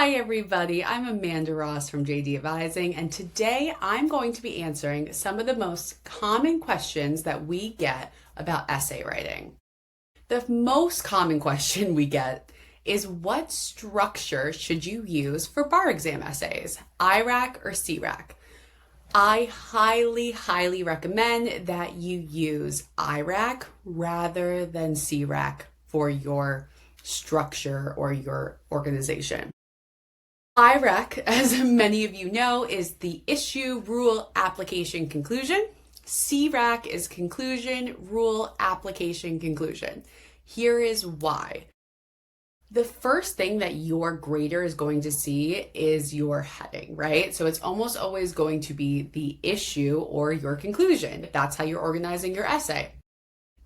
Hi everybody, I'm Amanda Ross from JD Advising, and today I'm going to be answering some of the most common questions that we get about essay writing. The most common question we get is, what structure should you use for bar exam essays, IRAC or CRAC? I highly recommend that you use IRAC rather than CRAC for your structure or your organization. IRAC, as many of you know, is the issue, rule, application, conclusion. CRAC is conclusion, rule, application, conclusion. Here is why. The first thing that your grader is going to see is your heading, right? So it's almost always going to be the issue or your conclusion. That's how you're organizing your essay.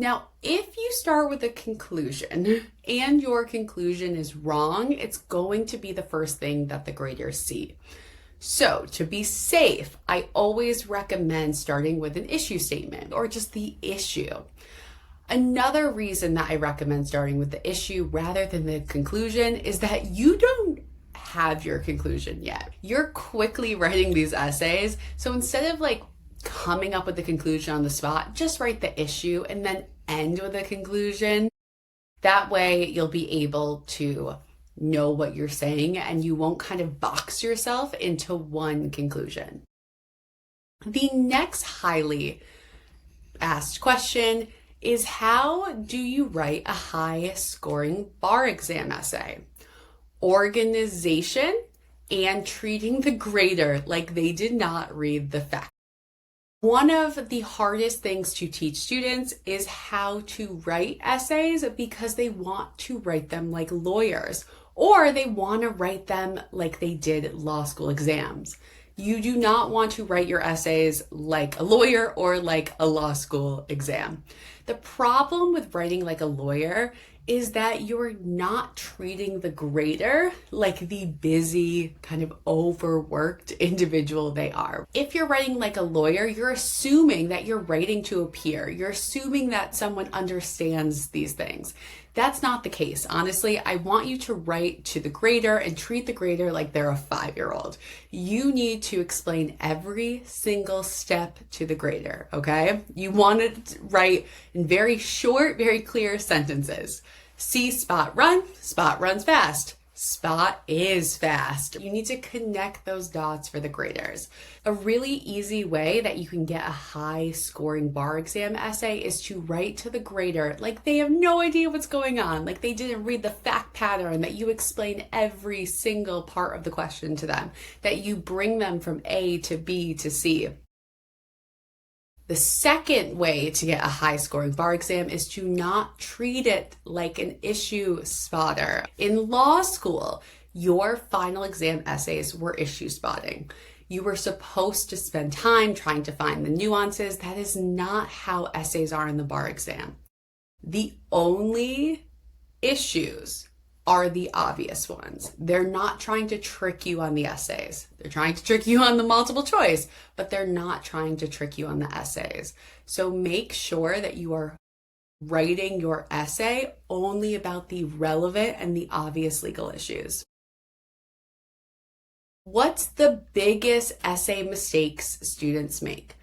Now, if you start with a conclusion and your conclusion is wrong, it's going to be the first thing that the graders see. So to be safe, I always recommend starting with an issue statement or just the issue. Another reason that I recommend starting with the issue rather than the conclusion is that you don't have your conclusion yet. You're quickly writing these essays, so instead of coming up with the conclusion on the spot, just write the issue and then end with a conclusion. That way you'll be able to know what you're saying and you won't kind of box yourself into one conclusion. The next highly asked question is, how do you write a high scoring bar exam essay? Organization and treating the grader like they did not read the fact. One of the hardest things to teach students is how to write essays because they want to write them like lawyers, or they want to write them like they did law school exams. You do not want to write your essays like a lawyer or like a law school exam. The problem with writing like a lawyer is that you're not treating the grader like the busy, kind of overworked individual they are. If you're writing like a lawyer, you're assuming that you're writing to a peer. You're assuming that someone understands these things. That's not the case. Honestly, I want you to write to the grader and treat the grader like they're a 5-year-old. You need to explain every single step to the grader, okay? You want to write in very short, very clear sentences. See spot runs fast. Spot is fast. You need to connect those dots for the graders. A really easy way that you can get a high scoring bar exam essay is to write to the grader like they have no idea what's going on, like they didn't read the fact pattern, that you explain every single part of the question to them, that you bring them from A to B to C. The second way to get a high scoring bar exam is to not treat it like an issue spotter. In law school, your final exam essays were issue spotting. You were supposed to spend time trying to find the nuances. That is not how essays are in the bar exam. The only issues are the obvious ones. They're not trying to trick you on the essays. They're trying to trick you on the multiple choice, but they're not trying to trick you on the essays. So make sure that you are writing your essay only about the relevant and the obvious legal issues. What's the biggest essay mistakes students make?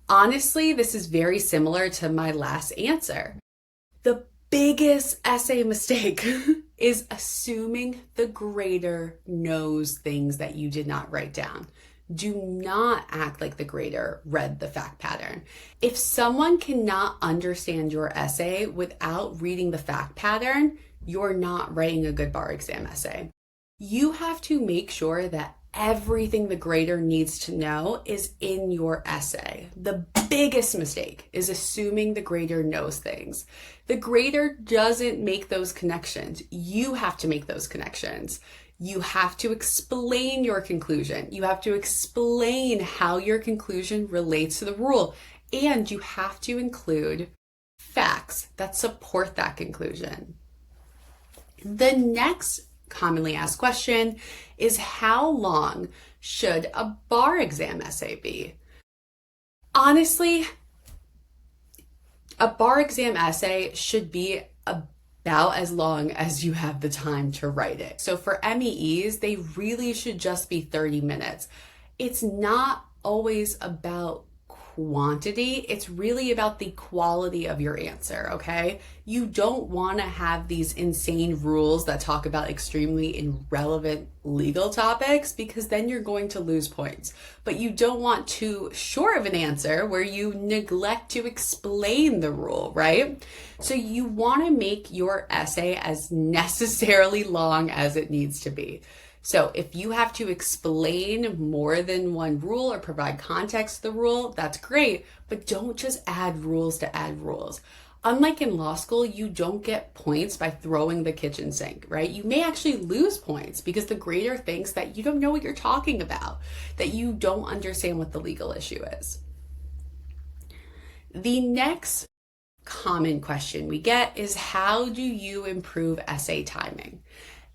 Honestly, this is very similar to my last answer. The biggest essay mistake is assuming the grader knows things that you did not write down. Do not act like the grader read the fact pattern. If someone cannot understand your essay without reading the fact pattern, you're not writing a good bar exam essay. You have to make sure that everything the grader needs to know is in your essay. The biggest mistake is assuming the grader knows things. The grader doesn't make those connections. You have to make those connections. You have to explain your conclusion. You have to explain how your conclusion relates to the rule. And you have to include facts that support that conclusion. The next commonly asked question is, how long should a bar exam essay be? Honestly, a bar exam essay should be about as long as you have the time to write it. So for MEEs, they really should just be 30 minutes. It's not always about quantity, it's really about the quality of your answer, okay? You don't want to have these insane rules that talk about extremely irrelevant legal topics, because then you're going to lose points. But you don't want too short of an answer where you neglect to explain the rule, right? So you want to make your essay as necessarily long as it needs to be. So if you have to explain more than one rule or provide context to the rule, that's great, but don't just add rules to add rules. Unlike in law school, you don't get points by throwing the kitchen sink, right? You may actually lose points because the grader thinks that you don't know what you're talking about, that you don't understand what the legal issue is. The next common question we get is, how do you improve essay timing?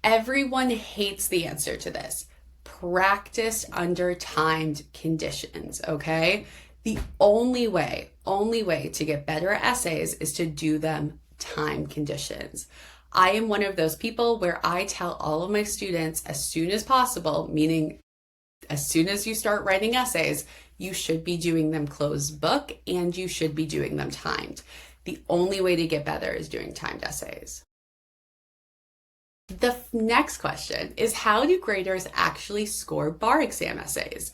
Everyone hates the answer to this. Practice under timed conditions, okay? The only way to get better at essays is to do them time conditions. I am one of those people where I tell all of my students as soon as possible, meaning as soon as you start writing essays, you should be doing them closed book and you should be doing them timed. The only way to get better is doing timed essays. The next question is, how do graders actually score bar exam essays?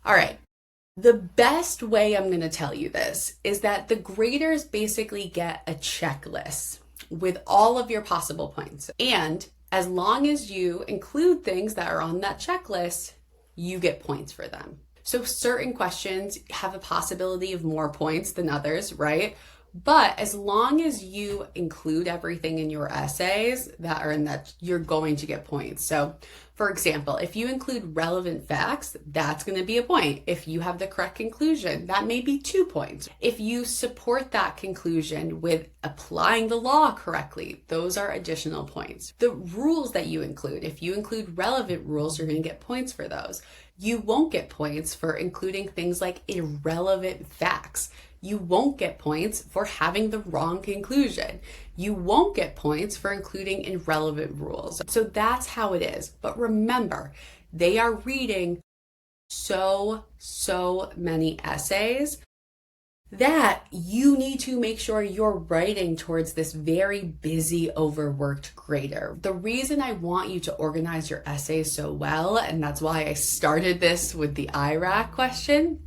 All right, the best way I'm going to tell you this is that the graders basically get a checklist with all of your possible points. And as long as you include things that are on that checklist, you get points for them. So certain questions have a possibility of more points than others, right? But as long as you include everything in your essays that are in that, you're going to get points. So for example, if you include relevant facts, that's going to be a point. If you have the correct conclusion, that may be 2 points. If you support that conclusion with applying the law correctly, those are additional points. The rules that you include, if you include relevant rules, you're going to get points for those. You won't get points for including things like irrelevant facts. You won't get points for having the wrong conclusion. You won't get points for including irrelevant rules. So that's how it is. But remember, they are reading so many essays that you need to make sure you're writing towards this very busy, overworked grader. The reason I want you to organize your essays so well, and that's why I started this with the IRAC question,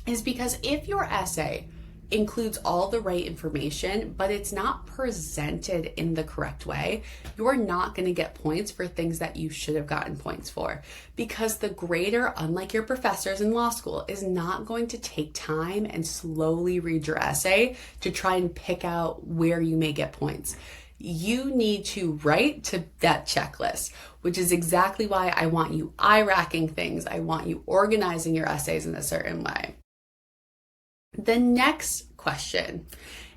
is because if your essay includes all the right information, but it's not presented in the correct way, you're not going to get points for things that you should have gotten points for. Because the grader, unlike your professors in law school, is not going to take time and slowly read your essay to try and pick out where you may get points. You need to write to that checklist, which is exactly why I want you IRACing things. I want you organizing your essays in a certain way. The next question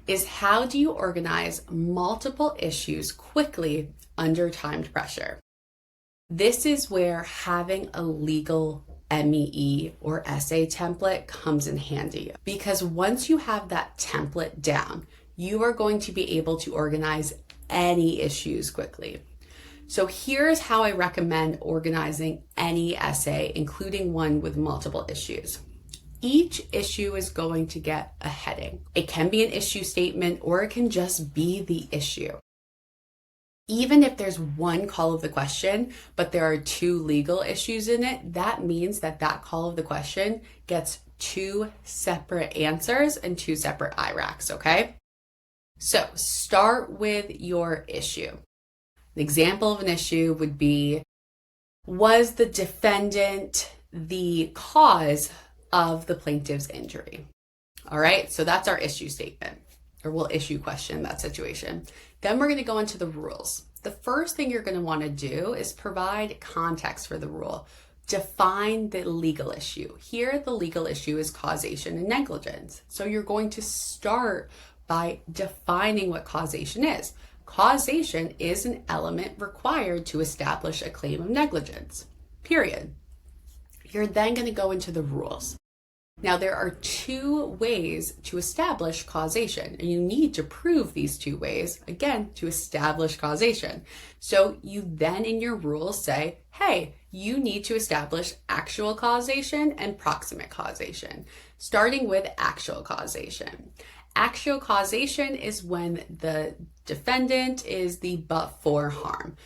is, how do you organize multiple issues quickly under timed pressure? This is where having a legal MEE or essay template comes in handy, because once you have that template down, you are going to be able to organize any issues quickly. So here's how I recommend organizing any essay, including one with multiple issues. Each issue is going to get a heading. It can be an issue statement or it can just be the issue. Even if there's one call of the question, but there are 2 legal issues in it, that means that that call of the question gets 2 separate answers and 2 separate IRACs, okay? So start with your issue. An example of an issue would be, was the defendant the cause of the plaintiff's injury? All right, so that's our issue statement, or we'll issue question that situation. Then we're going to go into the rules. The first thing you're going to want to do is provide context for the rule. Define the legal issue. Here, the legal issue is causation and negligence. So you're going to start by defining what causation is. Causation is an element required to establish a claim of negligence, period. You're then going to go into the rules. Now, there are two ways to establish causation, and you need to prove these two ways, again, to establish causation. So you then in your rules say, hey, you need to establish actual causation and proximate causation, starting with actual causation. Actual causation is when the defendant is the but-for harm.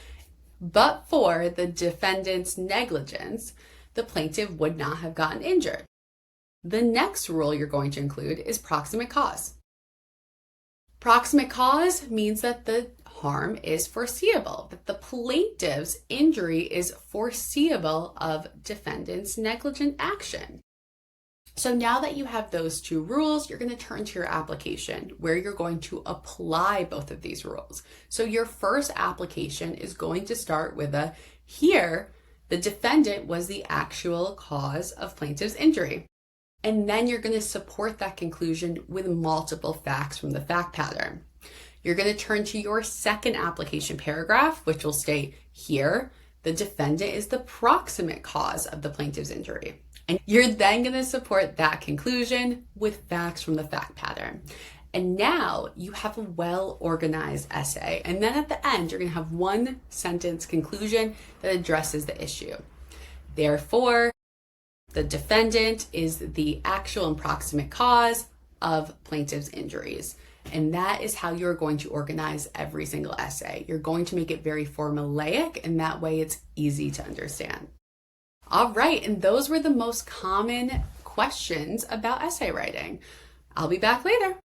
But for the defendant's negligence, the plaintiff would not have gotten injured. The next rule you're going to include is proximate cause. Proximate cause means that the harm is foreseeable, that the plaintiff's injury is foreseeable of defendant's negligent action. So now that you have those two rules, you're going to turn to your application where you're going to apply both of these rules. So your first application is going to start with here, the defendant was the actual cause of plaintiff's injury. And then you're going to support that conclusion with multiple facts from the fact pattern. You're going to turn to your second application paragraph, which will state here, the defendant is the proximate cause of the plaintiff's injury. And you're then going to support that conclusion with facts from the fact pattern. And now you have a well-organized essay. And then at the end, you're going to have one sentence conclusion that addresses the issue. Therefore, the defendant is the actual and proximate cause of plaintiff's injuries. And that is how you're going to organize every single essay. You're going to make it very formulaic, and that way it's easy to understand. All right, and those were the most common questions about essay writing. I'll be back later.